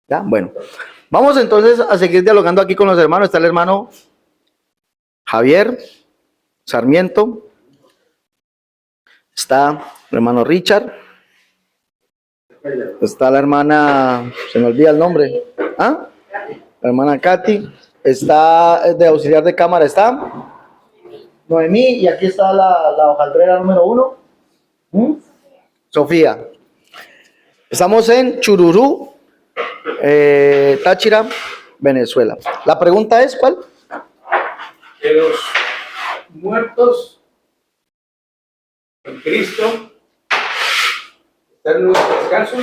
¿Ya? Bueno, vamos entonces a seguir dialogando aquí con los hermanos. Está el hermano Javier Sarmiento, está el hermano Richard, está la hermana, se me olvida el nombre, ¿ah? La hermana Katy, está de auxiliar de cámara, está Noemí, y aquí está la hojaldrera número 1, Sofía. Estamos en Chururú, Táchira, Venezuela. La pregunta es, ¿cuál? Que los muertos en Cristo están en lugar de descanso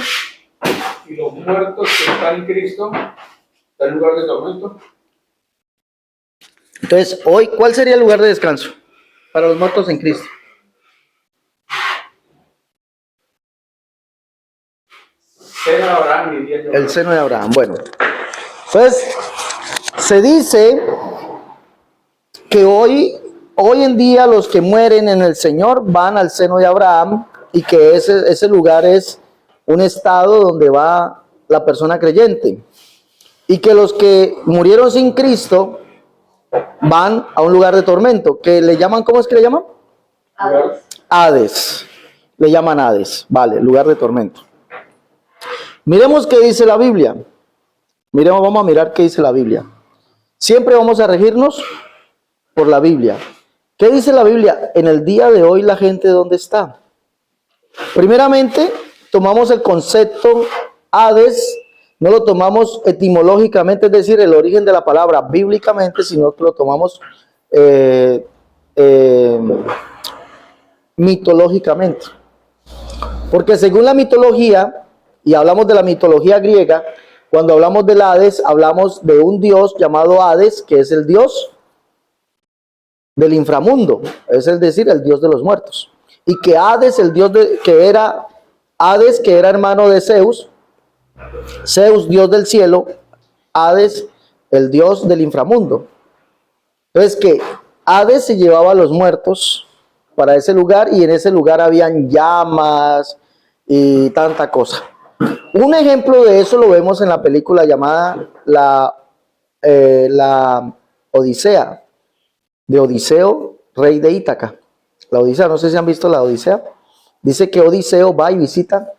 y los muertos que están en Cristo están en lugar de tormento. Entonces, hoy, ¿cuál sería el lugar de descanso para los muertos en Cristo? Seno de Abraham, diría yo. El seno de Abraham. Bueno, entonces, se dice que hoy en día los que mueren en el Señor van al seno de Abraham y que ese lugar es un estado donde va la persona creyente. Y que los que murieron sin Cristo van a un lugar de tormento, que le llaman, ¿cómo es que le llaman? Hades. Le llaman Hades, vale, lugar de tormento. Miremos qué dice la Biblia. Vamos a mirar qué dice la Biblia. Siempre vamos a regirnos por la Biblia. ¿Qué dice la Biblia? En el día de hoy la gente, ¿dónde está? Primeramente, tomamos el concepto Hades, no lo tomamos etimológicamente, es decir, el origen de la palabra bíblicamente, sino que lo tomamos mitológicamente. Porque según la mitología, y hablamos de la mitología griega, cuando hablamos del Hades, hablamos de un dios llamado Hades, que es el dios del inframundo, es decir, el dios de los muertos. Y que Hades, el dios que era hermano de Zeus, dios del cielo, Hades, el dios del inframundo. Entonces que Hades se llevaba a los muertos para ese lugar y en ese lugar habían llamas y tanta cosa. Un ejemplo de eso lo vemos en la película llamada la Odisea, de Odiseo, rey de Ítaca. La Odisea, no sé si han visto la Odisea. Dice que Odiseo va y visita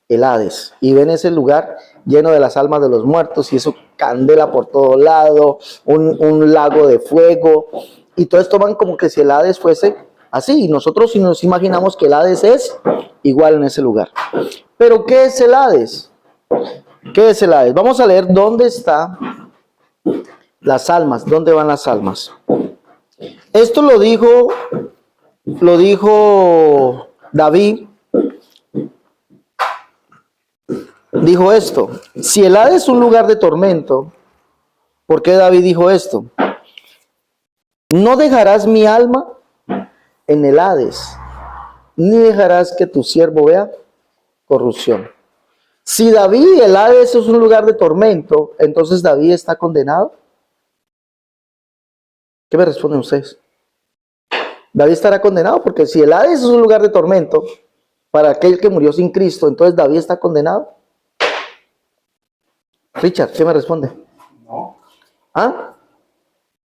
el Hades y ven ese lugar lleno de las almas de los muertos y eso candela por todo lado, un lago de fuego y todo esto van como que si el Hades fuese así y nosotros si nos imaginamos que el Hades es igual en ese lugar. Pero ¿qué es el Hades? ¿Qué es el Hades? Vamos a leer dónde están las almas, dónde van las almas. Esto lo dijo David. Dijo esto: si el Hades es un lugar de tormento, ¿por qué David dijo esto? No dejarás mi alma en el Hades, ni dejarás que tu siervo vea corrupción. Si David, el Hades es un lugar de tormento, entonces David está condenado. ¿Qué me responden ustedes? David estará condenado porque si el Hades es un lugar de tormento para aquel que murió sin Cristo, entonces David está condenado. Richard, ¿qué me responde? No. ¿Ah?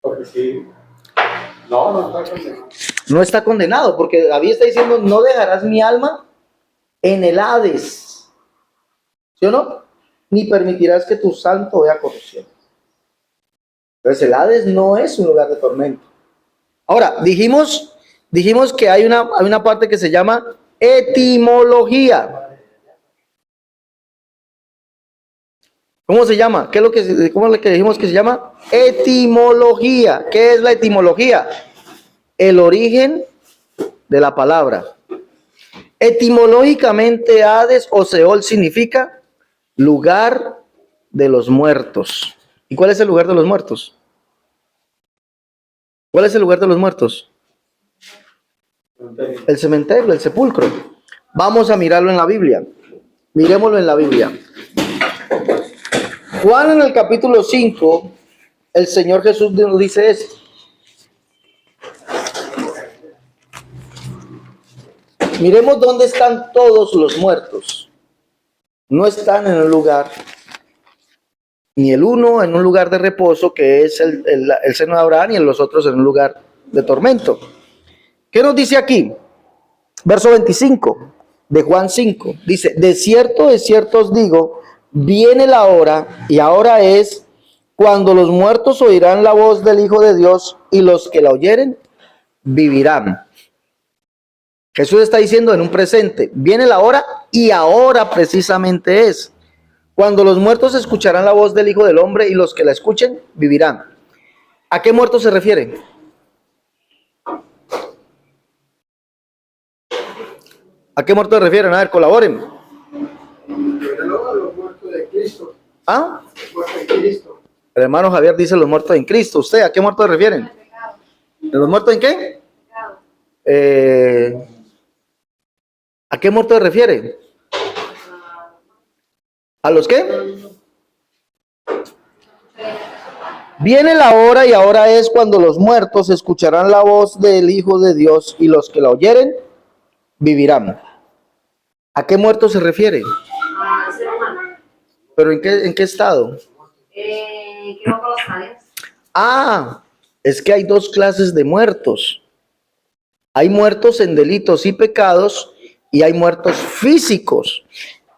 Porque sí. No está condenado. No está condenado porque David está diciendo no dejarás mi alma en el Hades. ¿Sí o no? Ni permitirás que tu santo vea corrupción. Entonces el Hades no es un lugar de tormento. Ahora, dijimos que hay una parte que se llama etimología. ¿Cómo se llama? ¿Cómo es lo que dijimos que se llama? Etimología. ¿Qué es la etimología? El origen de la palabra. Etimológicamente, Hades o Seol significa lugar de los muertos. ¿Y cuál es el lugar de los muertos? ¿Cuál es el lugar de los muertos? El cementerio, el sepulcro. Vamos a mirarlo en la Biblia. Miremoslo en la Biblia. Juan en el capítulo 5, el Señor Jesús nos dice esto. Miremos dónde están todos los muertos. No están en el lugar Ni el uno en un lugar de reposo, que es el seno de Abraham, y en los otros en un lugar de tormento. ¿Qué nos dice aquí? Verso 25 de Juan 5. Dice, de cierto os digo, viene la hora, y ahora es, cuando los muertos oirán la voz del Hijo de Dios, y los que la oyeren vivirán. Jesús está diciendo en un presente, viene la hora, y ahora precisamente es. Cuando los muertos escucharán la voz del Hijo del Hombre, y los que la escuchen vivirán. ¿A qué muertos se refiere? ¿A qué muertos se refieren? A ver, colaboren. Los muertos de Cristo. ¿Ah? Los muertos de Cristo. El hermano Javier dice los muertos en Cristo. ¿Usted a qué muertos se refieren? ¿De los muertos en qué? ¿A qué muertos se refiere? ¿A los qué? Viene la hora, y ahora es, cuando los muertos escucharán la voz del Hijo de Dios, y los que la oyeren vivirán. ¿A qué muertos se refiere? Ser humano. ¿Pero en qué estado? Creo que los aliens. Ah, es que hay dos clases de muertos. Hay muertos en delitos y pecados, y hay muertos físicos.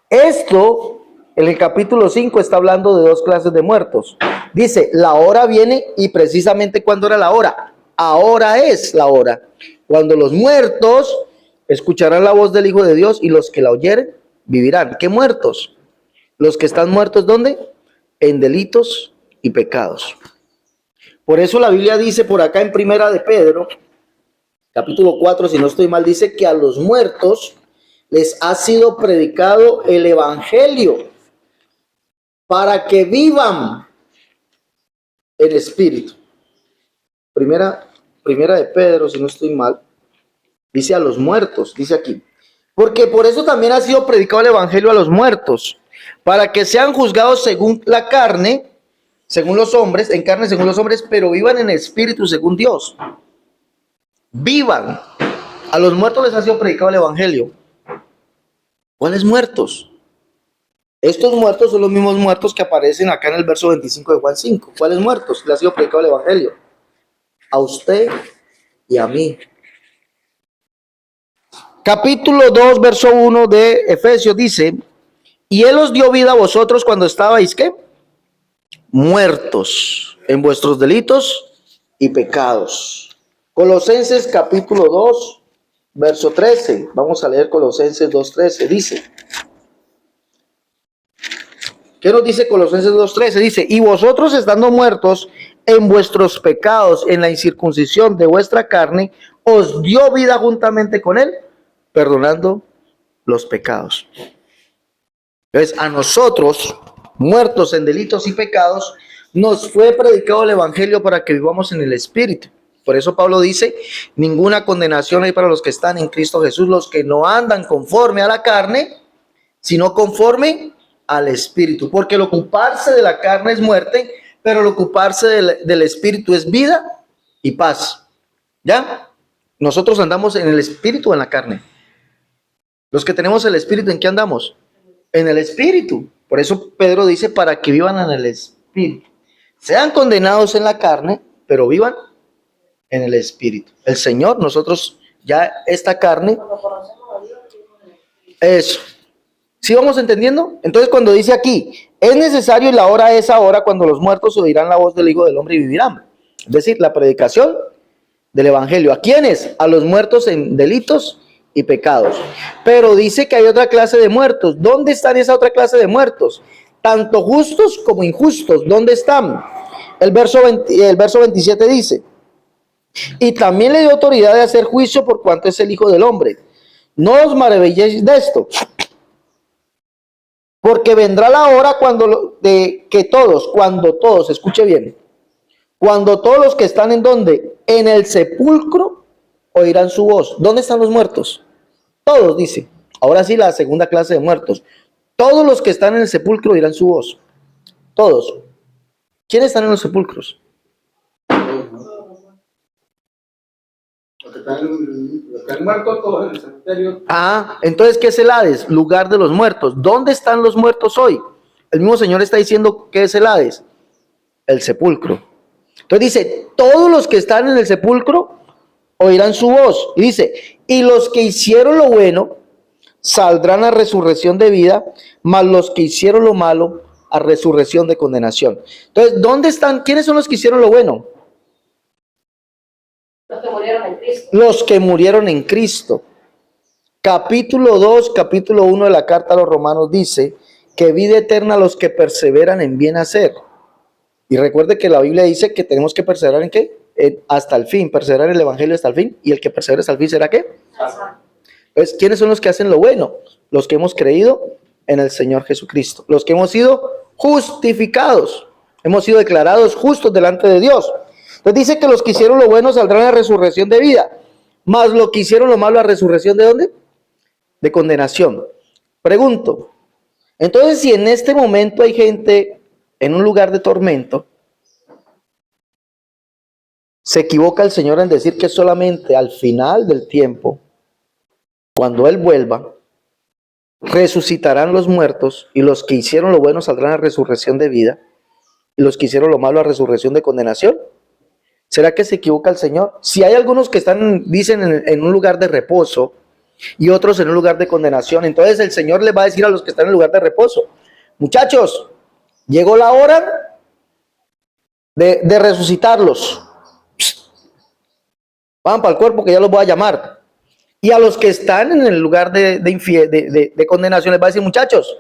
Esto, en el capítulo 5, está hablando de dos clases de muertos. Dice, la hora viene, y precisamente ¿cuándo era la hora? Ahora es la hora. Cuando los muertos escucharán la voz del Hijo de Dios, y los que la oyeren vivirán. ¿Qué muertos? Los que están muertos, ¿dónde? En delitos y pecados. Por eso la Biblia dice por acá en Primera de Pedro, capítulo 4, si no estoy mal, dice que a los muertos les ha sido predicado el evangelio para que vivan en espíritu. Primera de Pedro, si no estoy mal, dice a los muertos, dice aquí. Porque por eso también ha sido predicado el evangelio a los muertos, para que sean juzgados según la carne, según los hombres, en carne según los hombres, pero vivan en espíritu según Dios. Vivan. A los muertos les ha sido predicado el evangelio. ¿Cuáles muertos? Estos muertos son los mismos muertos que aparecen acá en el verso 25 de Juan 5. ¿Cuáles muertos? Le ha sido predicado el evangelio. A usted y a mí. Capítulo 2, verso 1 de Efesios dice, y Él os dio vida a vosotros cuando estabais, ¿qué? Muertos en vuestros delitos y pecados. Colosenses capítulo 2, verso 13. Vamos a leer Colosenses 2:13. Dice, ¿qué nos dice Colosenses 2:13? Dice, y vosotros estando muertos en vuestros pecados, en la incircuncisión de vuestra carne, os dio vida juntamente con Él, perdonando los pecados. Entonces, a nosotros, muertos en delitos y pecados, nos fue predicado el evangelio para que vivamos en el Espíritu. Por eso Pablo dice, ninguna condenación hay para los que están en Cristo Jesús, los que no andan conforme a la carne, sino conforme al Espíritu. Porque el ocuparse de la carne es muerte, pero el ocuparse del Espíritu es vida y paz. ¿Ya? Nosotros andamos en el Espíritu o en la carne. Los que tenemos el Espíritu, ¿en qué andamos? En el Espíritu. Por eso Pedro dice, para que vivan en el Espíritu. Sean condenados en la carne, pero vivan en el Espíritu. El Señor, nosotros ya esta carne, eso. ¿Sí vamos entendiendo? Entonces cuando dice aquí, es necesario y la hora es ahora, cuando los muertos oirán la voz del Hijo del Hombre y vivirán. Es decir, la predicación del Evangelio. ¿A quiénes? A los muertos en delitos y pecados. Pero dice que hay otra clase de muertos. ¿Dónde están esa otra clase de muertos? Tanto justos como injustos. ¿Dónde están? El verso 27 dice, y también le dio autoridad de hacer juicio por cuanto es el Hijo del Hombre. No os maravilléis de esto, porque vendrá la hora cuando todos, escuche bien, cuando todos los que están en donde, en el sepulcro, oirán su voz. ¿Dónde están los muertos? Todos, dice. Ahora sí, la segunda clase de muertos. Todos los que están en el sepulcro oirán su voz. Todos. ¿Quiénes están en los sepulcros? Los que están muertos todos en el cementerio. Ah, entonces, ¿qué es el Hades? Lugar de los muertos. ¿Dónde están los muertos hoy? el mismo Señor está diciendo ¿qué es el Hades? El sepulcro. Entonces dice, todos los que están en el sepulcro oirán su voz. Y dice, y los que hicieron lo bueno saldrán a resurrección de vida, mas los que hicieron lo malo a resurrección de condenación. Entonces, ¿dónde están? ¿Quiénes son los que hicieron lo bueno? Los que murieron en Cristo. Los que murieron en Cristo. Capítulo 2, capítulo 1 de la carta a los Romanos dice que vida eterna a los que perseveran en bien hacer. Y recuerde que la Biblia dice que tenemos que perseverar en qué? Hasta el fin, perseverar en el evangelio hasta el fin. Y el que persevera hasta el fin será ¿qué? Entonces, ¿quiénes son los que hacen lo bueno? Los que hemos creído en el Señor Jesucristo. Los que hemos sido justificados. Hemos sido declarados justos delante de Dios. Entonces dice que los que hicieron lo bueno saldrán a resurrección de vida. Mas los que hicieron lo malo a resurrección ¿de dónde? De condenación. Pregunto. Entonces, si en este momento hay gente en un lugar de tormento, se equivoca el Señor en decir que solamente al final del tiempo, cuando Él vuelva, resucitarán los muertos y los que hicieron lo bueno saldrán a resurrección de vida y los que hicieron lo malo a resurrección de condenación. ¿Será que se equivoca el Señor? Si hay algunos que están, dicen, en un lugar de reposo y otros en un lugar de condenación, entonces el Señor les va a decir a los que están en el lugar de reposo, muchachos, llegó la hora de resucitarlos. Van para el cuerpo que ya los voy a llamar. Y a los que están en el lugar de condenación les va a decir, muchachos,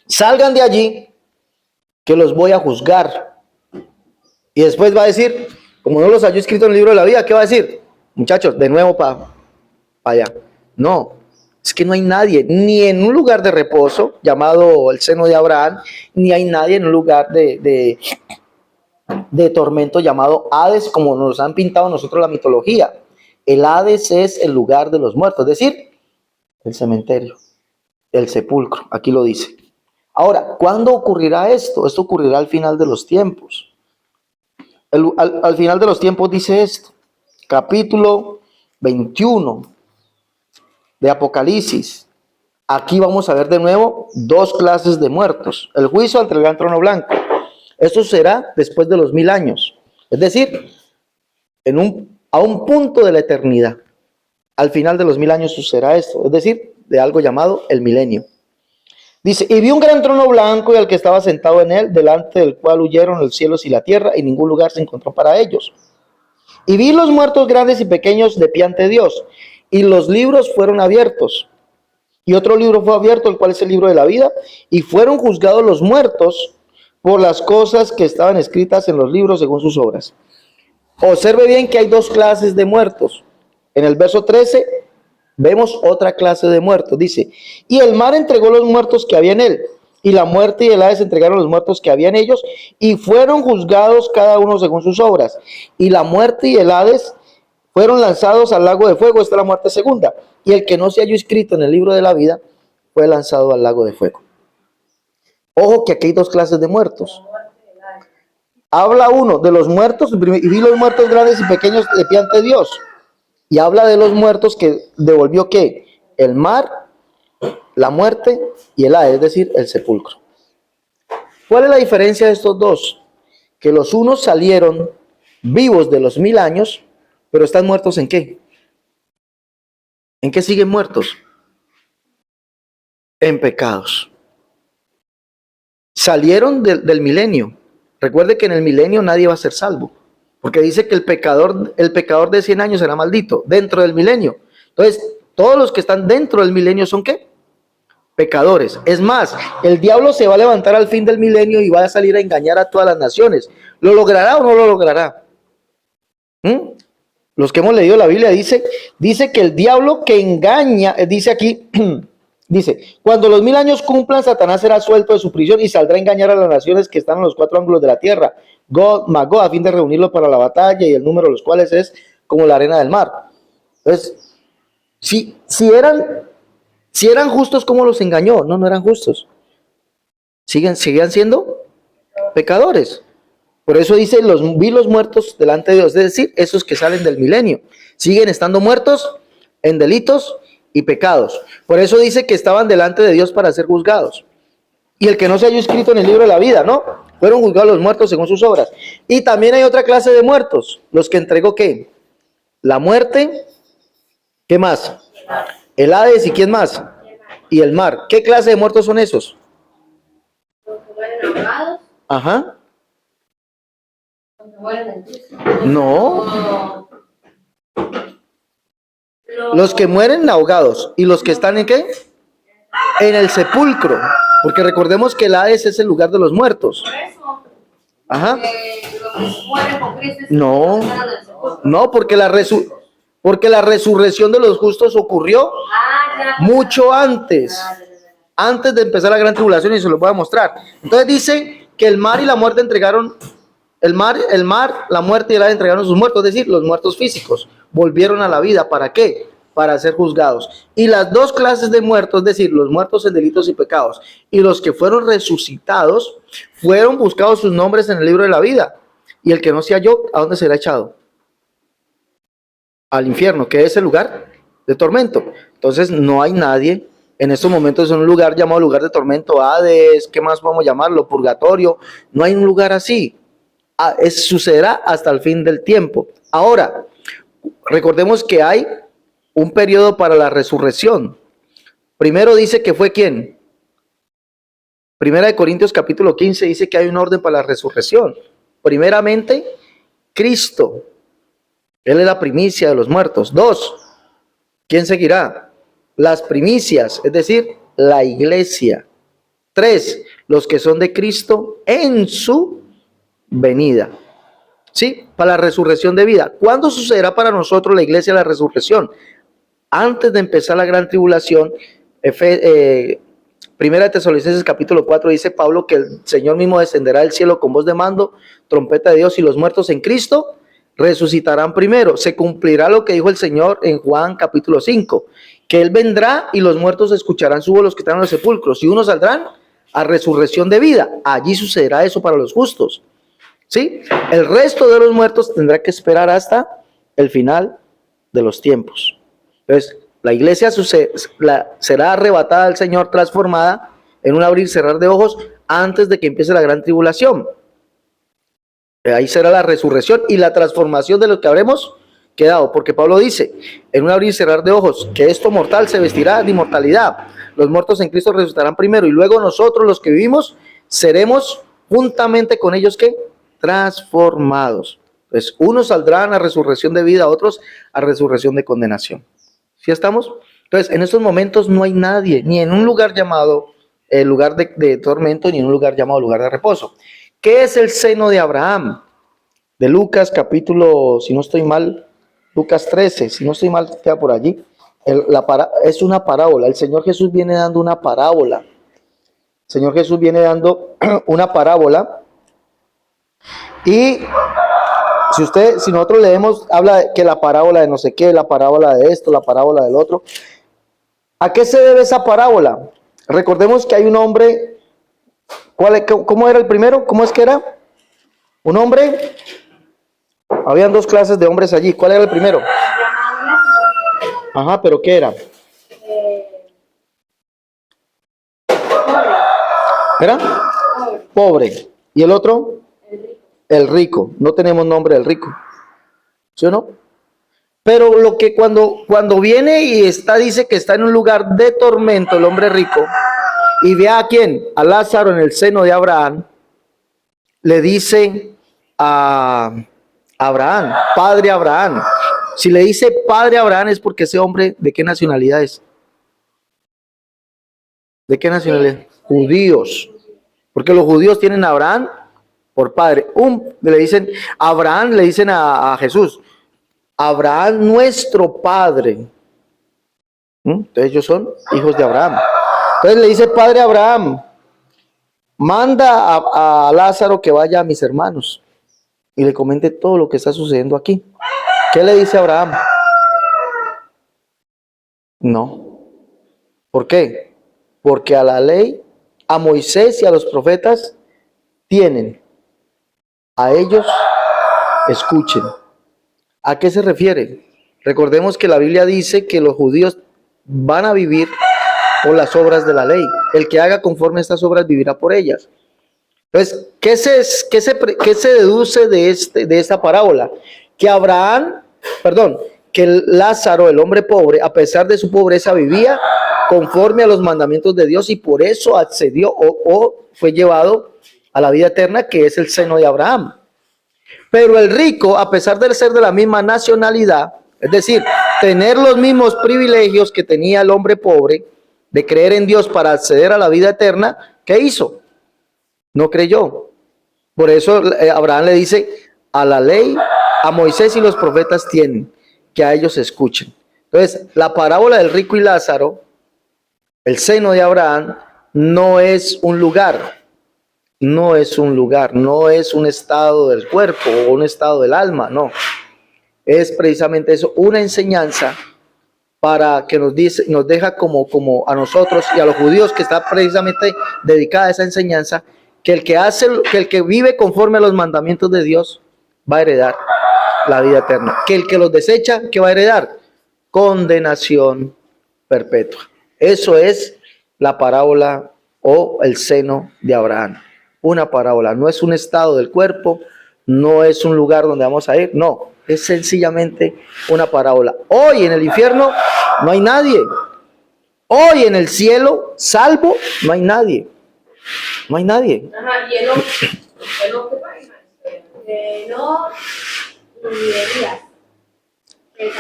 salgan de allí que los voy a juzgar. Y después va a decir, como no los halló escrito en el libro de la vida, ¿qué va a decir? Muchachos, de nuevo para allá. No, es que no hay nadie, ni en un lugar de reposo, llamado el seno de Abraham, ni hay nadie en un lugar de tormento llamado Hades, como nos han pintado nosotros la mitología. El Hades es el lugar de los muertos, es decir, el cementerio, el sepulcro, aquí lo dice. Ahora, ¿cuándo ocurrirá esto? Esto ocurrirá al final de los tiempos. Al final de los tiempos dice esto, capítulo 21 de Apocalipsis. Aquí vamos a ver de nuevo dos clases de muertos. El juicio ante el gran trono blanco. Esto será después de los 1000 años. Es decir, a un punto de la eternidad. Al final de los 1000 años sucederá esto. Es decir, de algo llamado el milenio. Dice, y vi un gran trono blanco y al que estaba sentado en él, delante del cual huyeron los cielos y la tierra, y ningún lugar se encontró para ellos. Y vi los muertos grandes y pequeños de pie ante Dios, y los libros fueron abiertos. Y otro libro fue abierto, el cual es el libro de la vida, y fueron juzgados los muertos por las cosas que estaban escritas en los libros según sus obras. Observe bien que hay dos clases de muertos. En el verso 13 vemos otra clase de muertos. Dice, y el mar entregó los muertos que había en él, y la muerte y el Hades entregaron los muertos que había en ellos, y fueron juzgados cada uno según sus obras. Y la muerte y el Hades fueron lanzados al lago de fuego. Esta es la muerte segunda. Y el que no se halló inscrito en el libro de la vida fue lanzado al lago de fuego. Ojo que aquí hay dos clases de muertos. Habla uno de los muertos, y vi los muertos grandes y pequeños de pie ante Dios. Y habla de los muertos que devolvió ¿qué? El mar, la muerte y el Hades, es decir, el sepulcro. ¿Cuál es la diferencia de estos dos? Que los unos salieron vivos de los 1000 años, pero están muertos ¿en qué? ¿En qué siguen muertos? En pecados. Salieron del milenio. Recuerde que en el milenio nadie va a ser salvo. Porque dice que el pecador de 100 años será maldito dentro del milenio. Entonces, todos los que están dentro del milenio son ¿qué? Pecadores. Es más, el diablo se va a levantar al fin del milenio y va a salir a engañar a todas las naciones. ¿Lo logrará o no lo logrará? Los que hemos leído la Biblia dice que el diablo que engaña, dice aquí, dice, cuando los 1000 años cumplan, Satanás será suelto de su prisión y saldrá a engañar a las naciones que están en los 4 ángulos de la tierra, Magog, a fin de reunirlos para la batalla, y el número de los cuales es como la arena del mar. Entonces, si eran justos, ¿cómo los engañó? No eran justos. Seguían siendo pecadores. Por eso dice, vi los muertos delante de Dios, es decir, esos que salen del milenio. Siguen estando muertos en delitos y pecados. Por eso dice que estaban delante de Dios para ser juzgados. y el que no se haya inscrito en el libro de la vida, ¿no? Fueron juzgados los muertos según sus obras. Y también hay otra clase de muertos, los que entregó ¿qué? La muerte, ¿qué más? El Hades, ¿y quién más? Y el mar. ¿Qué clase de muertos son esos? Los que mueren ahogados, Ajá. los que mueren en Cristo. No. Los- Los que mueren ahogados. ¿Y los que están en qué? En el sepulcro. Porque recordemos que el Hades es el lugar de los muertos. Por eso, Ajá. los que mueren con Cristo No. están en el sepulcro. No, porque la resurrección de los justos ocurrió Ya. mucho antes. Antes de empezar la gran tribulación, y se lo voy a mostrar. Entonces dice que el mar y la muerte entregaron, el mar, la muerte y el Hades entregaron sus muertos, es decir, los muertos físicos, volvieron a la vida. ¿Para qué? Para ser juzgados. Y las dos clases de muertos, es decir, los muertos en delitos y pecados, y los que fueron resucitados, fueron buscados sus nombres en el libro de la vida. Y el que no se halló, ¿a dónde será echado? Al infierno, que es el lugar de tormento. Entonces no hay nadie en estos momentos en un lugar llamado lugar de tormento, Hades, ¿qué más podemos llamarlo? Purgatorio. No hay un lugar así. Sucederá hasta el fin del tiempo. Ahora, recordemos que hay un periodo para la resurrección. Primero dice que fue ¿quién? Primera de Corintios capítulo 15 dice que hay un orden para la resurrección. Primeramente, Cristo. Él es la primicia de los muertos. 2, ¿quién seguirá? Las primicias, es decir, la iglesia. 3, los que son de Cristo en su venida. ¿Sí? Para la resurrección de vida. ¿Cuándo sucederá para nosotros la iglesia la resurrección? Antes de empezar la gran tribulación. Primera de Tesalonicenses capítulo 4 dice Pablo que el Señor mismo descenderá del cielo con voz de mando, trompeta de Dios, y los muertos en Cristo resucitarán primero. Se cumplirá lo que dijo el Señor en Juan capítulo 5, que Él vendrá y los muertos escucharán su voz, los que están en los sepulcros, y unos saldrán a resurrección de vida. Allí sucederá eso para los justos. ¿Sí? El resto de los muertos tendrá que esperar hasta el final de los tiempos. Entonces, la iglesia será arrebatada al Señor, transformada en un abrir y cerrar de ojos antes de que empiece la gran tribulación. Ahí será la resurrección y la transformación de lo que habremos quedado, porque Pablo dice, en un abrir y cerrar de ojos, que esto mortal se vestirá de inmortalidad. Los muertos en Cristo resucitarán primero, y luego nosotros, los que vivimos, seremos juntamente con ellos, ¿qué? Transformados. Pues unos saldrán a resurrección de vida, otros a resurrección de condenación. ¿Sí estamos? Entonces, en estos momentos no hay nadie, ni en un lugar llamado lugar de tormento, ni en un lugar llamado lugar de reposo. ¿Qué es el seno de Abraham? De Lucas capítulo, si no estoy mal, Lucas 13, si no estoy mal, queda por allí. Es una parábola. El Señor Jesús viene dando una parábola. El Señor Jesús viene dando una parábola. Y si nosotros leemos, habla de que la parábola de no sé qué, la parábola de esto, la parábola del otro. ¿A qué se debe esa parábola? Recordemos que hay un hombre. ¿Cómo era el primero? ¿Cómo es que era? Un hombre. Habían dos clases de hombres allí. ¿Cuál era el primero? Ajá, pero ¿qué era? ¿Era? Pobre. ¿Y el otro? El rico. No tenemos nombre del rico. ¿Sí o no? Pero lo que cuando viene y dice que está en un lugar de tormento el hombre rico, y ve a quién, a Lázaro en el seno de Abraham, le dice a Abraham, padre Abraham. Si le dice padre Abraham es porque ese hombre, ¿de qué nacionalidad es? ¿De qué nacionalidad? Judíos. Porque los judíos tienen a Abraham por padre. Le dicen, Abraham le dicen a Jesús, Abraham nuestro padre. Entonces ellos son hijos de Abraham. Entonces le dice, padre Abraham, manda a Lázaro que vaya a mis hermanos y le comente todo lo que está sucediendo aquí. ¿Qué le dice Abraham? No. ¿Por qué? Porque a la ley, a Moisés y a los profetas tienen. A ellos escuchen. ¿A qué se refiere? Recordemos que la Biblia dice que los judíos van a vivir o las obras de la ley. El que haga conforme a estas obras vivirá por ellas. Entonces, ¿qué se deduce de esta parábola? Que que Lázaro, el hombre pobre, a pesar de su pobreza, vivía conforme a los mandamientos de Dios y por eso accedió o fue llevado a la vida eterna, que es el seno de Abraham. Pero el rico, a pesar de ser de la misma nacionalidad, es decir, tener los mismos privilegios que tenía el hombre pobre, de creer en Dios para acceder a la vida eterna, ¿qué hizo? No creyó. Por eso Abraham le dice, a la ley, a Moisés y los profetas tienen, que a ellos escuchen. Entonces, la parábola del rico y Lázaro, el seno de Abraham, no es un lugar, no es un estado del cuerpo o un estado del alma, no. Es precisamente eso, una enseñanza para que nos deja como a nosotros y a los judíos, que está precisamente dedicada a esa enseñanza, que el que vive conforme a los mandamientos de Dios va a heredar la vida eterna. Que el que los desecha, ¿qué va a heredar? Condenación perpetua. Eso es la parábola o el seno de Abraham. Una parábola, no es un estado del cuerpo, no es un lugar donde vamos a ir, no, es sencillamente una parábola. Hoy en el infierno no hay nadie. Hoy en el cielo, salvo, no hay nadie. No hay nadie. Ajá, y Enoc, ¿qué página? Enoc y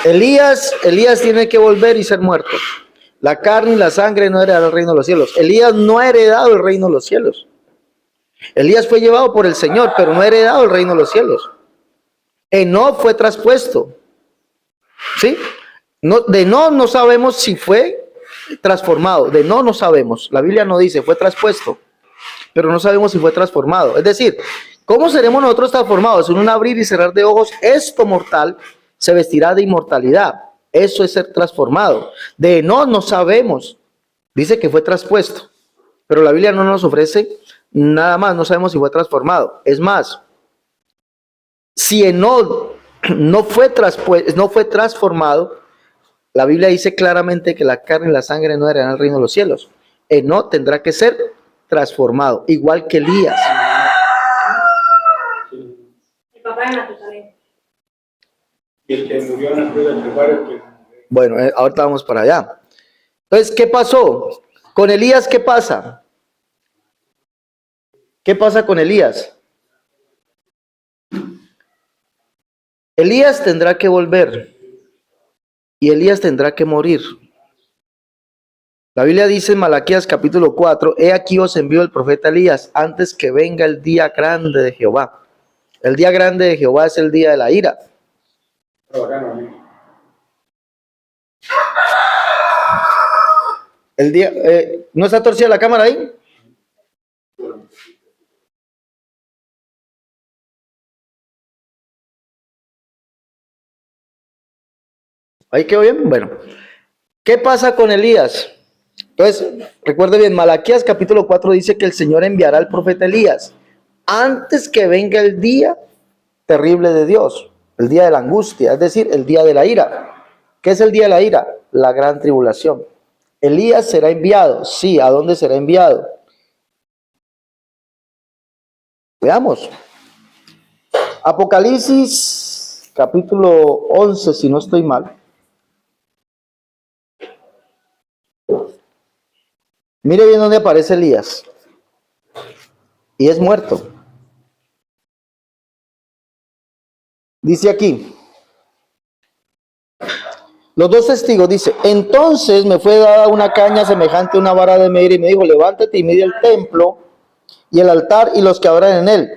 Elías. Elías tiene que volver y ser muerto. La carne y la sangre no heredarán el reino de los cielos. Elías no ha heredado el reino de los cielos. Elías fue llevado por el Señor, pero no ha heredado el reino de los cielos. Enoc fue traspuesto. ¿Sí? No sabemos si fue transformado. No sabemos. La Biblia no dice, fue traspuesto. Pero no sabemos si fue transformado. Es decir, ¿cómo seremos nosotros transformados? En un abrir y cerrar de ojos, esto mortal se vestirá de inmortalidad. Eso es ser transformado. No sabemos. Dice que fue traspuesto. Pero la Biblia no nos ofrece nada más. No sabemos si fue transformado. Es más, si Enoc no fue transformado, la Biblia dice claramente que la carne y la sangre no heredarán el reino de los cielos. Enoc tendrá que ser transformado, igual que Elías. El papá de Matusalén. Y el que murió en la cruz del Calvario, Bueno, ahorita vamos para allá. Entonces, ¿qué pasó? Con Elías, ¿qué pasa? ¿Qué pasa con Elías? Elías tendrá que volver y Elías tendrá que morir. La Biblia dice en Malaquías capítulo 4, he aquí os envío el profeta Elías antes que venga el día grande de Jehová. El día grande de Jehová es el día de la ira. El día, ¿no está torcida la cámara ahí? ¿Ahí quedó bien? Bueno, ¿qué pasa con Elías? Entonces, recuerde bien, Malaquías capítulo 4 dice que el Señor enviará al profeta Elías antes que venga el día terrible de Dios, el día de la angustia, es decir, el día de la ira. ¿Qué es el día de la ira? La gran tribulación. Elías será enviado. Sí, ¿a dónde será enviado? Veamos. Apocalipsis capítulo 11, si no estoy mal. Mire bien dónde aparece Elías. Y es muerto. Dice aquí. Los dos testigos, dice, entonces me fue dada una caña semejante a una vara de medir y me dijo, levántate y mide el templo y el altar y los que habrán en él.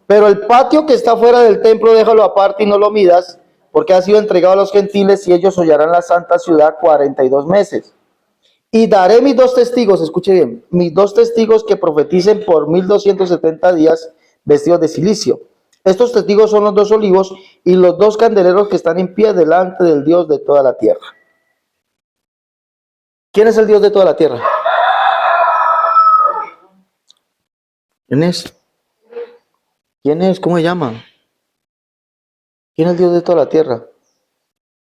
Pero el patio que está fuera del templo déjalo aparte y no lo midas, porque ha sido entregado a los gentiles y ellos hollarán la santa ciudad 42 meses. Y daré mis dos testigos, escuche bien, mis dos testigos que profeticen por 1270 días vestidos de cilicio. Estos testigos son los dos olivos y los dos candeleros que están en pie delante del Dios de toda la tierra. ¿Quién es el Dios de toda la tierra? ¿Quién es? ¿Quién es? ¿Cómo se llama? ¿Quién es el Dios de toda la tierra?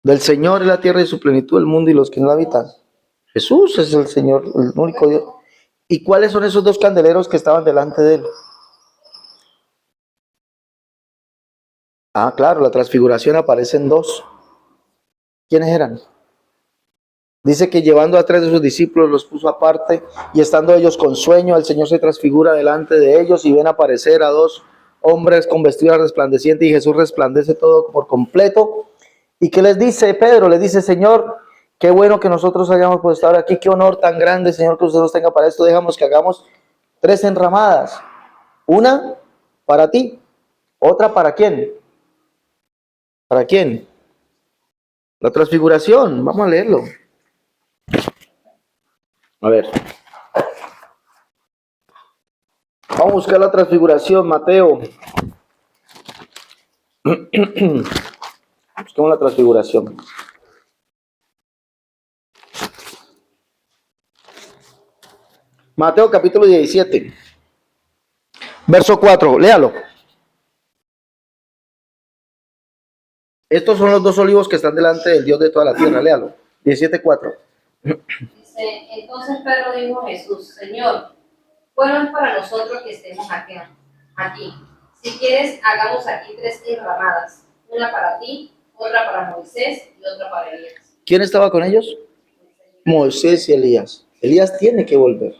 Del Señor es la tierra y su plenitud, el mundo y los que no la habitan. Jesús es el Señor, el único Dios. ¿Y cuáles son esos dos candeleros que estaban delante de él? Ah, claro, la transfiguración aparecen dos. ¿Quiénes eran? Dice que llevando a 3 de sus discípulos los puso aparte y estando ellos con sueño, el Señor se transfigura delante de ellos y ven aparecer a 2 hombres con vestidos resplandecientes y Jesús resplandece todo por completo. ¿Y qué les dice Pedro? Les dice, Señor, qué bueno que nosotros hayamos podido estar aquí, qué honor tan grande, Señor, que usted nos tenga para esto. Dejamos que hagamos 3 enramadas. Una para ti, otra para quién. ¿Para quién? La transfiguración, vamos a leerlo. A ver. Vamos a buscar la transfiguración, Mateo. Busquemos la transfiguración. Mateo capítulo 17. Verso 4, léalo. Estos son los 2 olivos que están delante del Dios de toda la tierra, léalo. 17:4. Dice, entonces Pedro dijo a Jesús, Señor, bueno es para nosotros que estemos aquí. Si quieres, hagamos aquí 3 enramadas, una para ti, otra para Moisés y otra para Elías. ¿Quién estaba con ellos? Moisés y Elías. Elías tiene que volver.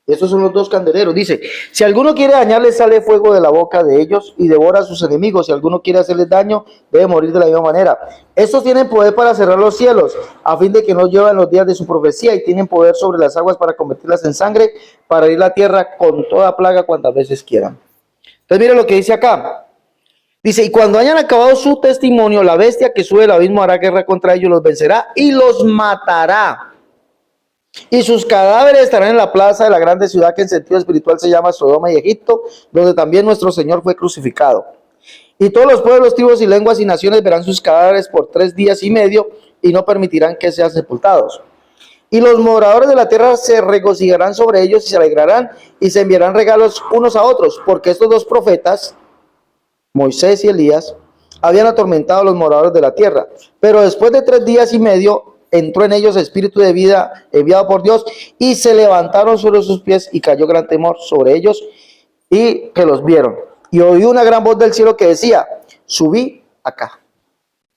Esos son los 2 candeleros. Dice, si alguno quiere dañarles, sale fuego de la boca de ellos y devora a sus enemigos. Si alguno quiere hacerles daño, debe morir de la misma manera. Estos tienen poder para cerrar los cielos, a fin de que no lluevan los días de su profecía, y tienen poder sobre las aguas para convertirlas en sangre, para herir la tierra con toda plaga cuantas veces quieran. Entonces mire lo que dice acá. Dice, y cuando hayan acabado su testimonio, la bestia que sube del abismo hará guerra contra ellos, los vencerá y los matará. Y sus cadáveres estarán en la plaza de la grande ciudad que en sentido espiritual se llama Sodoma y Egipto, donde también nuestro Señor fue crucificado. Y todos los pueblos, tribus y lenguas y naciones verán sus cadáveres por 3 días y medio y no permitirán que sean sepultados. Y los moradores de la tierra se regocijarán sobre ellos y se alegrarán y se enviarán regalos unos a otros, porque estos 2 profetas, Moisés y Elías, habían atormentado a los moradores de la tierra. Pero después de 3 días y medio entró en ellos espíritu de vida enviado por Dios y se levantaron sobre sus pies y cayó gran temor sobre ellos y que los vieron. Y oí una gran voz del cielo que decía, subí acá.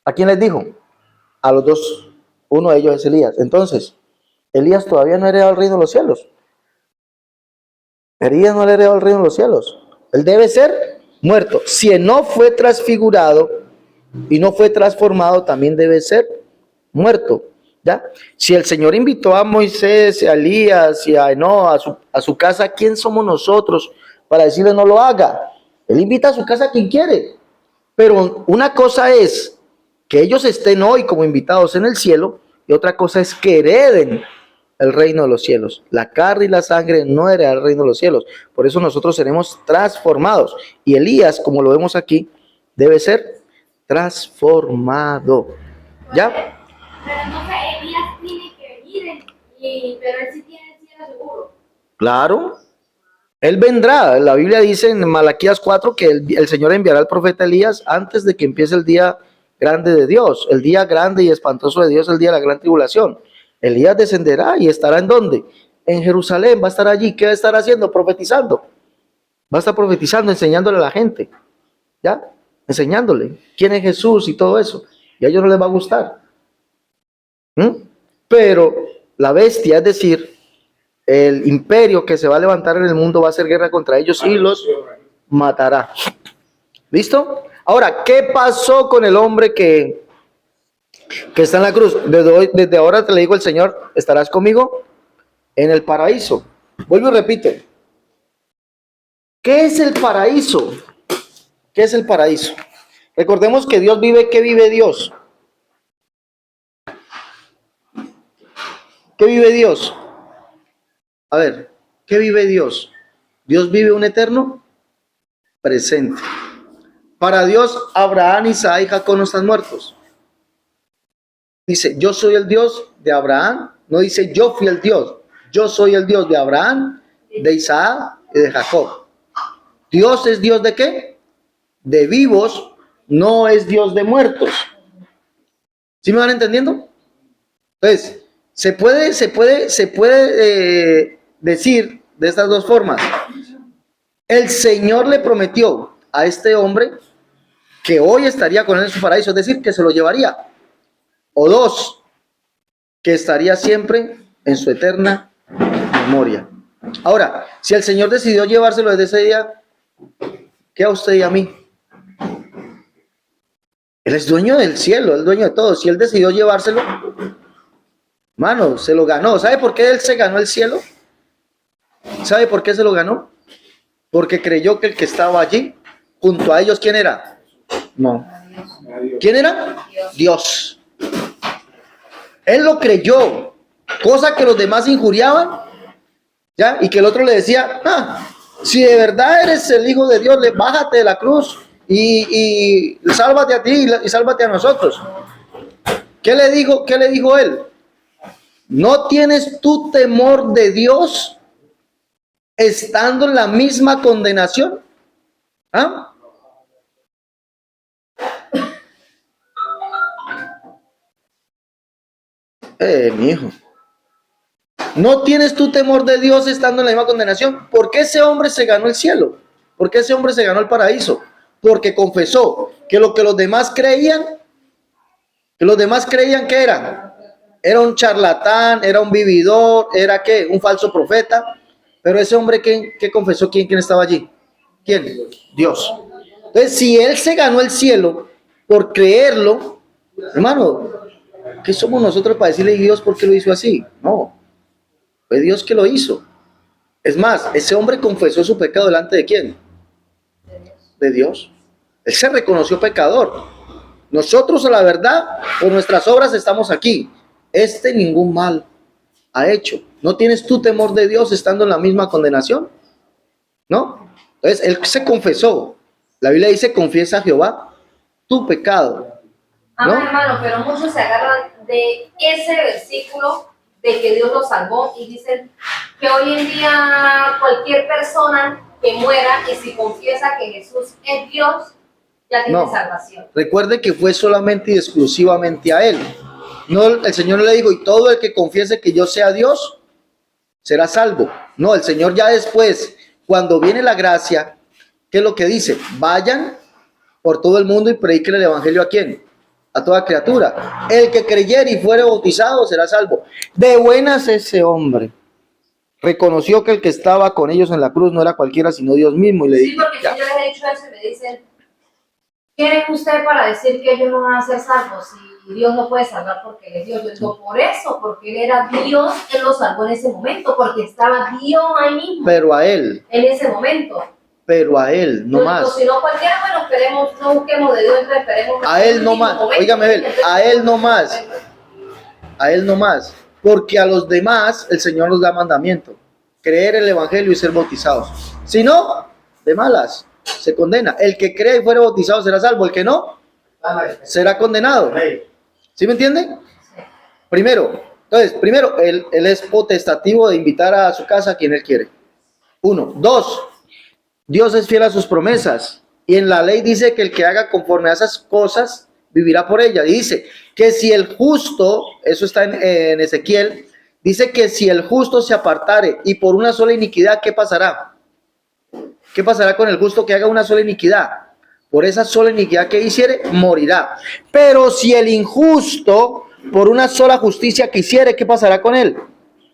¿A quién les dijo? A los 2. Uno de ellos es Elías. Entonces, Elías todavía no heredó el reino de los cielos. Elías no le heredó el reino de los cielos. Él debe ser muerto. Si él no fue transfigurado y no fue transformado, también debe ser muerto. ¿Ya? Si el Señor invitó a Moisés, a Elías y a Enoa a su casa, ¿quién somos nosotros para decirle no lo haga? Él invita a su casa a quien quiere. Pero una cosa es que ellos estén hoy como invitados en el cielo y otra cosa es que hereden el reino de los cielos. La carne y la sangre no heredan el reino de los cielos. Por eso nosotros seremos transformados. Y Elías, como lo vemos aquí, debe ser transformado. ¿Ya? Pero entonces Elías tiene que venir, pero él sí tiene el cielo seguro. Claro, él vendrá. La Biblia dice en Malaquías 4 que el Señor enviará al profeta Elías antes de que empiece el día grande de Dios, el día grande y espantoso de Dios, el día de la gran tribulación. Elías descenderá y estará ¿en dónde? En Jerusalén, va a estar allí. ¿Qué va a estar haciendo? Profetizando. Va a estar profetizando, enseñándole a la gente. ¿Ya? Enseñándole quién es Jesús y todo eso. Y a ellos no les va a gustar. Pero la bestia, es decir, el imperio que se va a levantar en el mundo va a hacer guerra contra ellos y los matará. ¿Listo? Ahora, ¿qué pasó con el hombre que está en la cruz? Desde ahora te le digo el Señor, estarás conmigo en el paraíso. Vuelvo y repito. ¿Qué es el paraíso? ¿Qué es el paraíso? Recordemos que Dios vive. ¿Qué vive Dios? ¿Qué vive Dios? A ver, ¿qué vive Dios? Dios vive un eterno presente. Para Dios, Abraham, Isaac y Jacob no están muertos. Dice, yo soy el Dios de Abraham. No dice, yo fui el Dios. Yo soy el Dios de Abraham, de Isaac y de Jacob. Dios es Dios de ¿qué? De vivos, no es Dios de muertos. ¿Sí me van entendiendo? Entonces, Se puede decir de estas dos formas. El Señor le prometió a este hombre que hoy estaría con él en su paraíso, es decir, que se lo llevaría. O dos, que estaría siempre en su eterna memoria. Ahora, si el Señor decidió llevárselo desde ese día, ¿qué a usted y a mí? Él es dueño del cielo, es dueño de todo. Si Él decidió llevárselo, mano, se lo ganó. ¿Sabe por qué Él se ganó el cielo? ¿Sabe por qué se lo ganó? Porque creyó que el que estaba allí, junto a ellos, ¿quién era? No. ¿Quién era? Dios. Él lo creyó, cosa que los demás injuriaban, ¿ya? Y que el otro le decía, si de verdad eres el Hijo de Dios, bájate de la cruz y sálvate a ti y sálvate a nosotros. ¿Qué le dijo él? ¿No tienes tú temor de Dios estando en la misma condenación? ¿Ah? Mi hijo. ¿No tienes tú temor de Dios estando en la misma condenación? ¿Por qué ese hombre se ganó el cielo? ¿Por qué ese hombre se ganó el paraíso? Porque confesó que lo que los demás creían, ¿qué eran? Era un charlatán, era un vividor, era ¿qué? Un falso profeta. Pero ese hombre, ¿qué confesó? ¿Quién estaba allí? ¿Quién? Dios. Entonces, si él se ganó el cielo por creerlo, hermano, ¿qué somos nosotros para decirle a Dios por qué lo hizo así? No, fue Dios que lo hizo. Es más, ese hombre confesó su pecado delante de ¿quién? De Dios. Él se reconoció pecador. Nosotros, a la verdad, por nuestras obras estamos aquí. Ningún mal ha hecho. ¿No tienes tú temor de Dios estando en la misma condenación? ¿No? Entonces, él se confesó. La Biblia dice, confiesa a Jehová tu pecado. ¿No? Hermano, pero muchos se agarran de ese versículo de que Dios los salvó y dicen que hoy en día cualquier persona que muera y si confiesa que Jesús es Dios, ya tiene salvación. Recuerde que fue solamente y exclusivamente a él. No, el Señor no le dijo, y todo el que confiese que yo sea Dios, será salvo. No, el Señor ya después, cuando viene la gracia, ¿qué es lo que dice? Vayan por todo el mundo y prediquen el evangelio ¿a quién? A toda criatura. El que creyere y fuere bautizado será salvo. De buenas ese hombre reconoció que el que estaba con ellos en la cruz no era cualquiera sino Dios mismo y le dijo, porque si yo les he dicho eso y me dicen, ¿quién es usted para decir que ellos no van a ser salvos? Si Dios no puede salvar porque él es Dios. Yo digo, por eso, porque él era Dios, él lo salvó en ese momento, porque estaba Dios ahí mismo. Pero a él. En ese momento. Pero a él, no más. Si no cualquiera, bueno, esperemos, no busquemos de Dios, esperemos. A él no más. Óigame, a él no más. A él no más. Porque a los demás el Señor nos da mandamiento. Creer el evangelio y ser bautizados. Si no, de malas, se condena. El que crea y fuere bautizado será salvo. El que no, será condenado. ¿Sí me entiende? Primero, él es potestativo de invitar a su casa a quien él quiere. 1. 2. Dios es fiel a sus promesas y en la ley dice que el que haga conforme a esas cosas vivirá por ella. Y dice que si el justo, eso está en Ezequiel, dice que si el justo se apartare y por una sola iniquidad, ¿qué pasará? ¿Qué pasará con el justo que haga una sola iniquidad? Por esa sola iniquidad que hiciere, morirá. Pero si el injusto, por una sola justicia que hiciere, ¿qué pasará con él?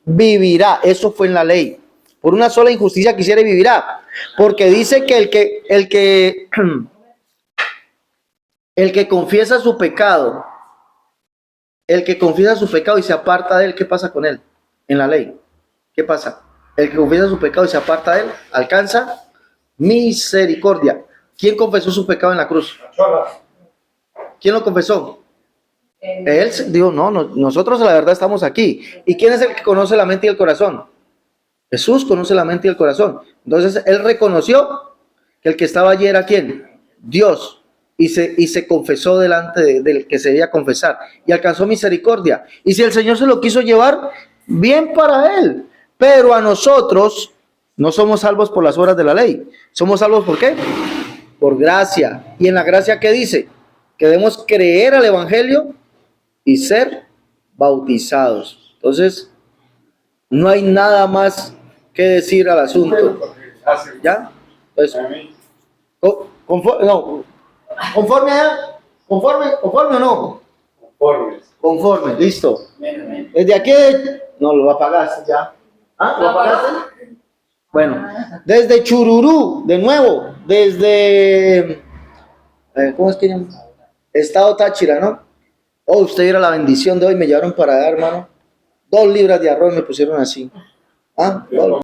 Vivirá. Eso fue en la ley. Por una sola injusticia que hiciere, vivirá. Porque dice que el que confiesa su pecado, y se aparta de él, ¿qué pasa con él? En la ley, ¿qué pasa? El que confiesa su pecado y se aparta de él, alcanza misericordia. ¿Quién confesó su pecado en la cruz? ¿Quién lo confesó? Él dijo, no, nosotros la verdad estamos aquí. ¿Y quién es el que conoce la mente y el corazón? Jesús conoce la mente y el corazón. Entonces él reconoció que el que estaba allí era ¿quién? Dios. Y se confesó delante del que se debía confesar. Y alcanzó misericordia. Y si el Señor se lo quiso llevar, bien para él. Pero a nosotros no somos salvos por las obras de la ley. Somos salvos ¿por qué? Por gracia. Y en la gracia, ¿qué dice? Que debemos creer al evangelio y ser bautizados. Entonces, no hay nada más que decir al asunto. ¿Ya? Pues, conforme o no? Conforme, listo. Desde aquí, no lo apagaste ya. ¿Ah? ¿Lo apagaste? Bueno, desde Chururú, de nuevo, desde, ¿cómo es que llama? Estado Táchira, ¿no? Oh, usted era la bendición de hoy, me llevaron para allá, hermano. 2 libras de arroz me pusieron así. ¿Ah?